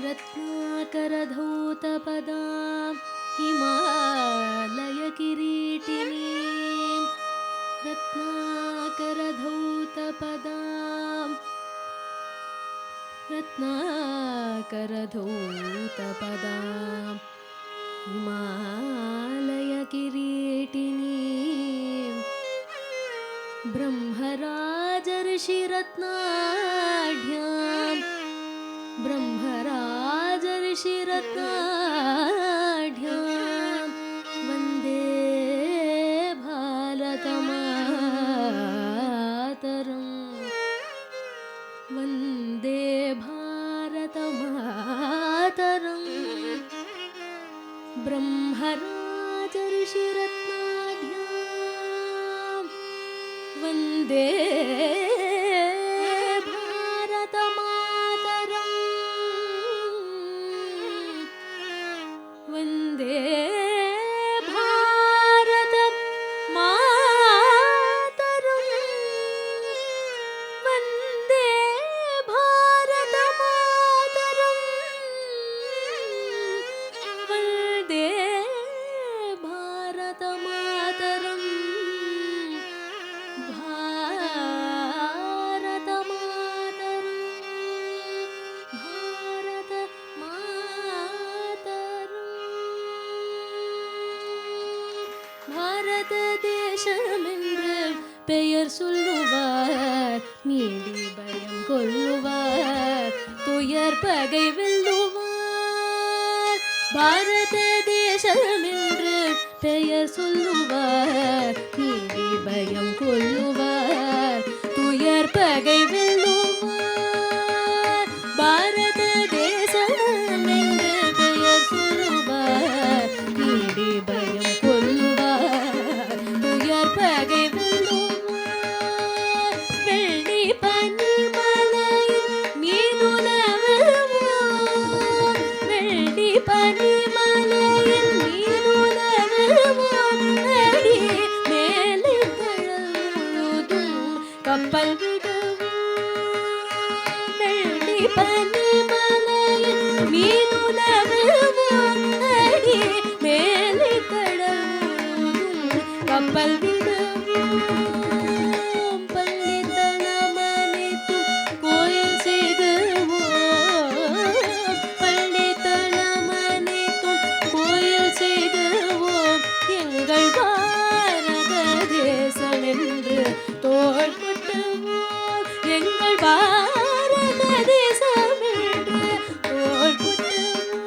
रत्नाकरधौतपदां हिमालयकिरीटिनीं रत्नाकरधौतपदां हिमालयकिरीटिनीं ब्रह्मराजर्षिरत्नाढ्यां वन्दे भारतमातरम् वन्दे भारतमातरम् ब्रह्मराजर्षिरत्नाढ्यां वन्दे वन्दे भारतमातरम् वन्दे भारतमातरम् वन्दे भारतमातरम् பாரத தேசமென்று பெயர் சொல்லுவார், மீளி பயம் கொள்ளுவார், துயர் பகை வெல்லுவார். பாரத தேசமென்று பெயர் சொல்லுவார், மீளி பயம் கொள்ளுவார், துயர் பகை வெல்லுவார். பாரத தேசமென்று பெயர் சொல்லுவார், மீளி பயம் பகை வெல்லுவார். வெள்ளி பனிமலையின் மீதுலவுவோம், வெள்ளி பனிமலையின் மீதுலவுவோம், அடி மேலே கடல் முழுதும் கப்பல் விடுவோம். வெள்ளி பனிமலையின் மீதுலவுவோம், அடி மேலே கடல் முழுதும் கப்பல் தோள் கொட்டுவோம், எங்கள் பாரத தேசம் என்று தோள் கொட்டுவோம்.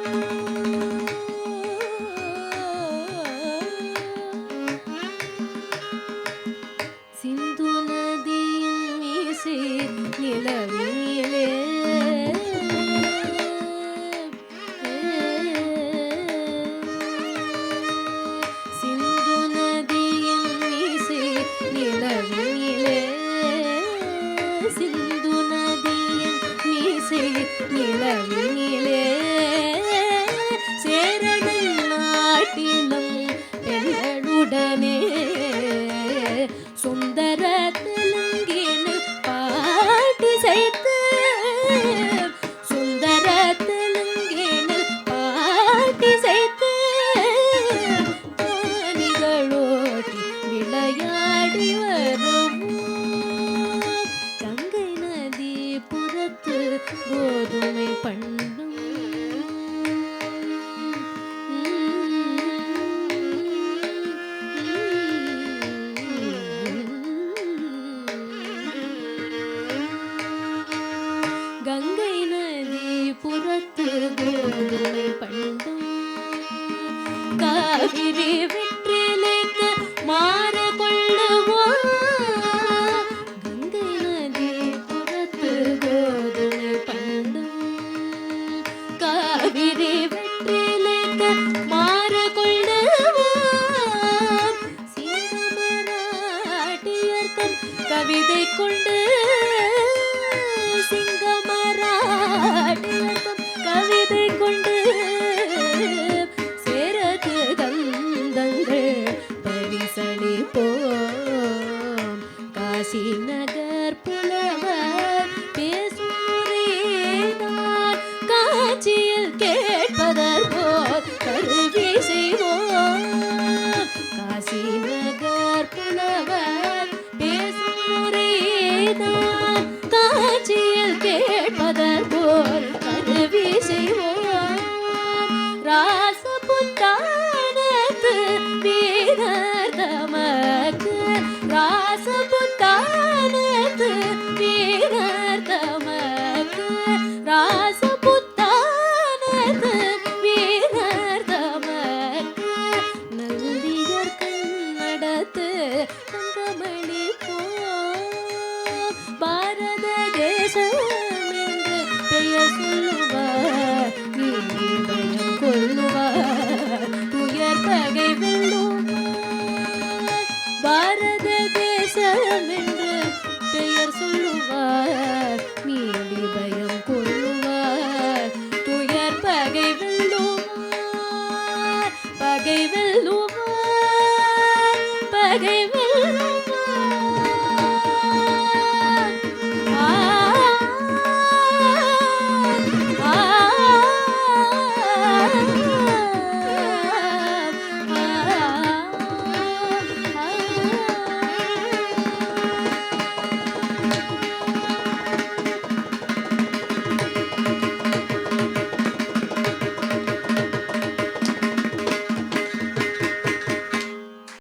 சிந்து நதியின் மீசை நிலவிலே சிந்து நதியின் மீசை நிலவிலே சிந்து நதியின் மீசை நிலவிலே சேரனின் நாட்டிலும் பெண்களுடனே சுந்தர தெலுங்கின் பாட்டி செய்து சுந்தர தெலுங்கின் பாட்டி செய்து ஞானிகளோடி விளையாடி வருவோம். கங்கை நதி புறத்து கோதுமை பண்டும் கங்கை நதி புறத்து கோதுமை பண்டும் காவிரி வெற்றிலைக்கு மாற கொள்ளுவோம். கங்கை நதி புறத்து கோதுமை பண்டும் காவிரி வெற்றிலைக்கு மாற கொள்ளுவோம். சிங்கமராட்டியர்தம் கவிதை கொண்டு சிங்கமராட்டியர்தம் கவிதை கொண்டு சேரது கந்தங்கள் பரிசளிப்போம். காசி நகர் புலவர் பேசும் காட்சி கேள்